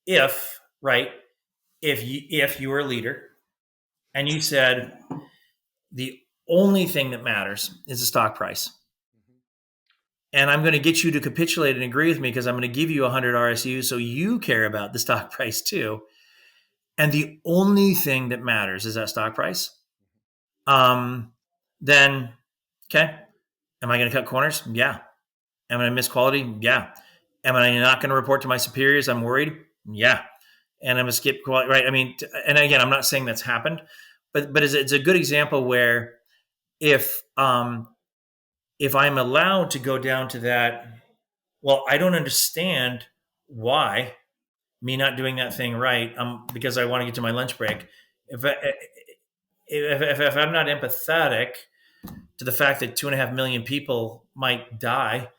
if you were a leader and you said the only thing that matters is the stock price, and I'm going to get you to capitulate and agree with me because I'm going to give you 100 RSUs so you care about the stock price too, and the only thing that matters is that stock price, then, okay, am I going to cut corners? Yeah. Am I going to miss quality? Yeah. Am I not going to report to my superiors? I'm worried. Yeah. And I'm going to skip quality, right? I mean, and again, I'm not saying that's happened, but it's a good example where if I'm allowed to go down to that, well, I don't understand why me not doing that thing right, because I want to get to my lunch break. If I'm not empathetic to the fact that 2.5 million people might die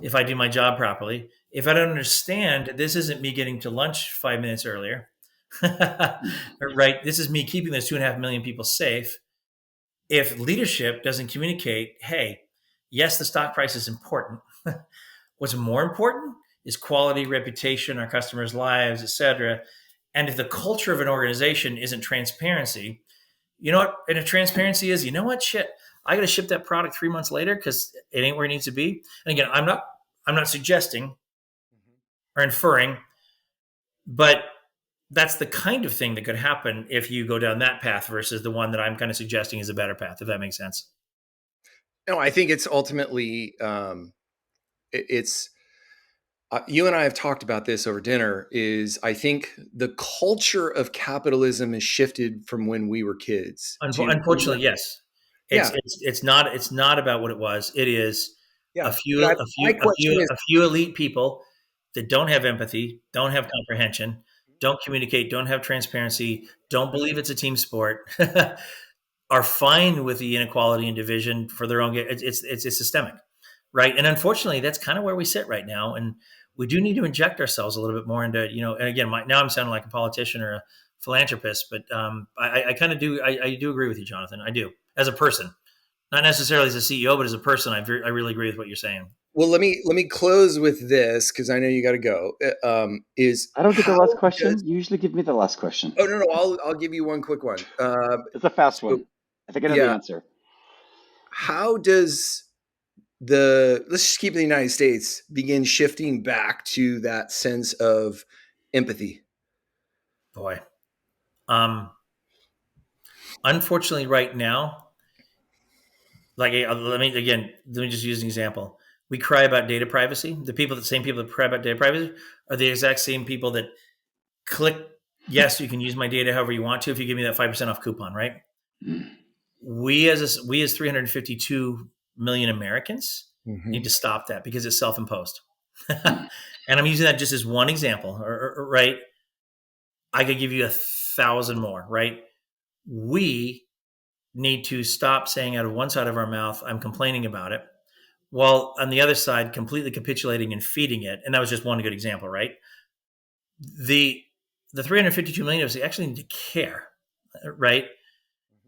if I do my job properly, if I don't understand this isn't me getting to lunch 5 minutes earlier, right? This is me keeping those 2.5 million people safe. If leadership doesn't communicate, hey, yes, the stock price is important. What's more important is quality, reputation, our customers' lives, et cetera. And if the culture of an organization isn't transparency, you know what? And if transparency is, you know what? Shit, I got to ship that product 3 months later because it ain't where it needs to be. And again, I'm not suggesting or inferring, but that's the kind of thing that could happen if you go down that path versus the one that I'm kind of suggesting is a better path, if that makes sense. No, I think it's ultimately it's you and I have talked about this over dinner. Is I think the culture of capitalism has shifted from when we were kids to Unfortunately, yes. yeah, It's not about what it was. It is yeah. a few But a my few a question few is, a few elite people that don't have empathy, don't have comprehension, don't communicate, don't have transparency, don't believe it's a team sport, are fine with the inequality and division for their own gain. It's systemic, right? And unfortunately, that's kind of where we sit right now. And we do need to inject ourselves a little bit more into, and again, now I'm sounding like a politician or a philanthropist, but I kind of do. I do agree with you, Jonathan. I do, as a person, not necessarily as a CEO, but as a person, I really agree with what you're saying. well, let me close with this because I know you got to go. Is I don't get the how last question. does You usually give me the last question. oh no, I'll give you one quick one. It's a fast So one. I think I know the yeah, answer. how does let's just keep the United States begin shifting back to that sense of empathy? Boy, um, unfortunately, right now, like let me just use an example. We cry about data privacy. The same people that cry about data privacy are the exact same people that click yes, you can use my data however you want to if you give me that 5% off coupon, right? Mm. We as 352 million Americans need to stop that because it's self-imposed. And I'm using that just as one example, right? I could give you 1,000 more, right? We need to stop saying out of one side of our mouth, I'm complaining about it, while on the other side, completely capitulating and feeding it. And that was just one good example, right? The 352 million of us actually need to care, right?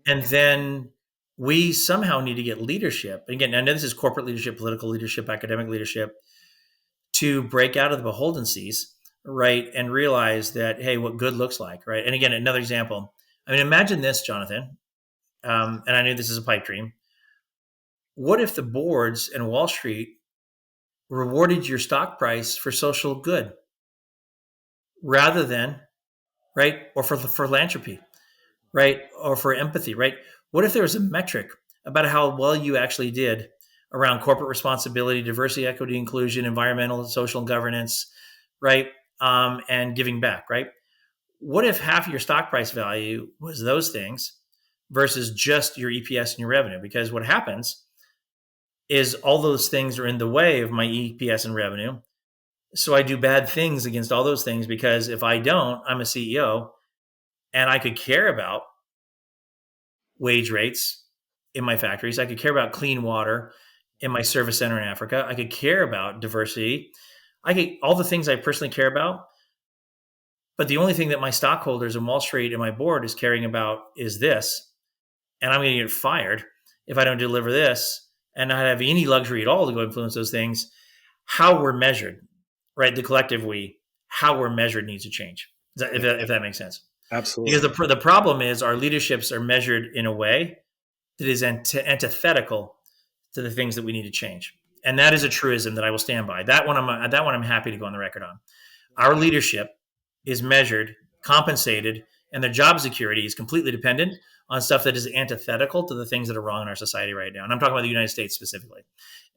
And then we somehow need to get leadership. Again, I know this is corporate leadership, political leadership, academic leadership, to break out of the beholdencies, right? And realize that, hey, what good looks like, right? And again, another example. I mean, imagine this, Jonathan, and I knew this is a pipe dream. What if the boards and Wall Street rewarded your stock price for social good rather than, right, or for philanthropy, right, or for empathy, right? What if there was a metric about how well you actually did around corporate responsibility, diversity, equity, inclusion, environmental, social, and governance, right, and giving back, right? What if half of your stock price value was those things versus just your EPS and your revenue? Because what happens is all those things are in the way of my EPS and revenue. So I do bad things against all those things because if I don't, I'm a CEO and I could care about wage rates in my factories. I could care about clean water in my service center in Africa. I could care about diversity. I could all the things I personally care about. But the only thing that my stockholders in Wall Street and my board is caring about is this. And I'm going to get fired if I don't deliver this and not have any luxury at all to go influence those things. How we're measured, right? The collective we, how we're measured needs to change. If that makes sense. Absolutely. Because the problem is our leaderships are measured in a way that is antithetical to the things that we need to change. And that is a truism that I will stand by. That one I'm happy to go on the record on. Our leadership is measured, compensated, and their job security is completely dependent on stuff that is antithetical to the things that are wrong in our society right now. And I'm talking about the United States specifically.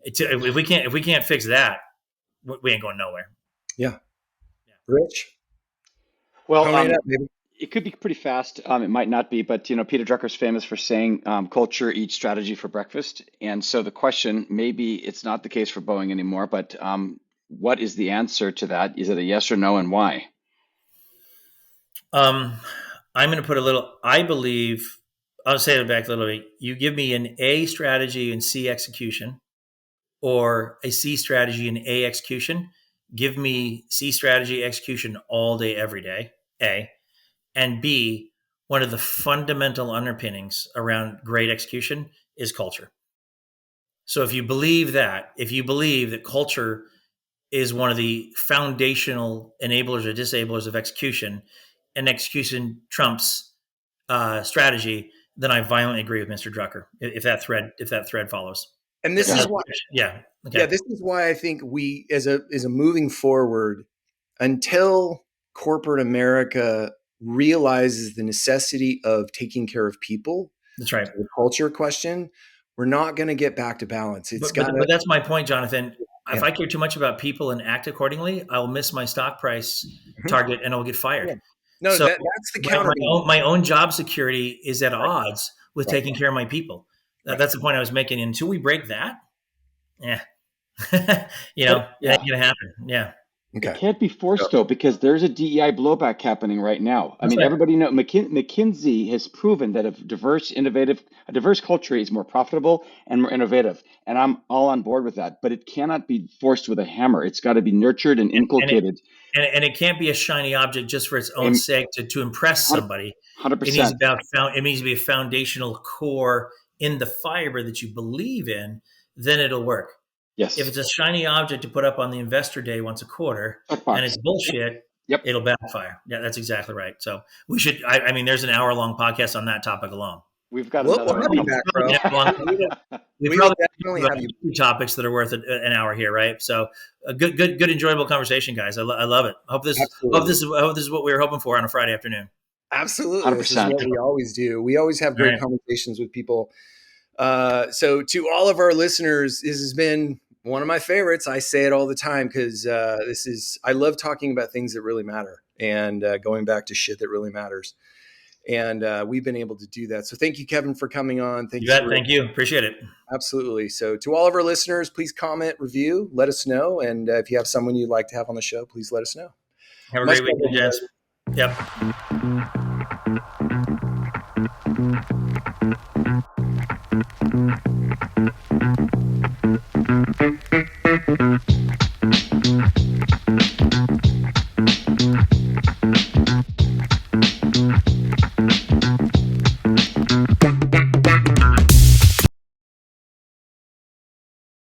If we can't fix that, we ain't going nowhere. Yeah. Rich? Well, Pony it up, baby. it could be pretty fast. It might not be, but Peter Drucker's famous for saying, "Culture eats strategy for breakfast." And so the question, maybe it's not the case for Boeing anymore, but what is the answer to that? Is it a yes or no, and why? I'm going to put a little. I believe. I'll say it back a little bit. You give me an A strategy and C execution, or a C strategy and A execution. Give me C strategy execution all day, every day. A. And B, one of the fundamental underpinnings around great execution is culture. So if you believe that culture is one of the foundational enablers or disablers of execution, and execution trumps strategy, then I violently agree with Mr. Drucker. If that thread follows. And this is why, okay. this is why I think we, as a moving forward, until corporate America realizes the necessity of taking care of people, that's right. The culture question, we're not going to get back to balance. But that's my point, Jonathan. Yeah. If I care too much about people and act accordingly, I'll miss my stock price target and I'll get fired. Yeah. No, so that's the counter. My own job security is at odds with taking care of my people. That's the point I was making. Until we break that, it ain't going to happen. Yeah. Okay. It can't be forced though, because there's a DEI blowback happening right now. I mean, everybody knows McKinsey has proven that a diverse culture is more profitable and more innovative, and I'm all on board with that. But it cannot be forced with a hammer. It's got to be nurtured and inculcated. And it can't be a shiny object just for its own sake to impress somebody. 100%. It needs to be a foundational core in the fiber that you believe in. Then it'll work. Yes. If it's a shiny object to put up on the investor day once a quarter and it's bullshit, it'll backfire. Yeah, that's exactly right. So we should, I mean, there's an hour-long podcast on that topic alone. We've got another we'll have you back, bro. We probably definitely have you topics that are worth an hour here, right? So a good, enjoyable conversation, guys. I love it. I hope this is what we were hoping for on a Friday afternoon. Absolutely. 100%. This is what we always do. We always have great conversations with people. So to all of our listeners, this has been one of my favorites. I say it all the time because I love talking about things that really matter and going back to shit that really matters. And we've been able to do that. So thank you, Kevin, for coming on. Thank you. Appreciate it. Absolutely. So to all of our listeners, please comment, review, let us know. And if you have someone you'd like to have on the show, please let us know. Have a great weekend, gents. Yep.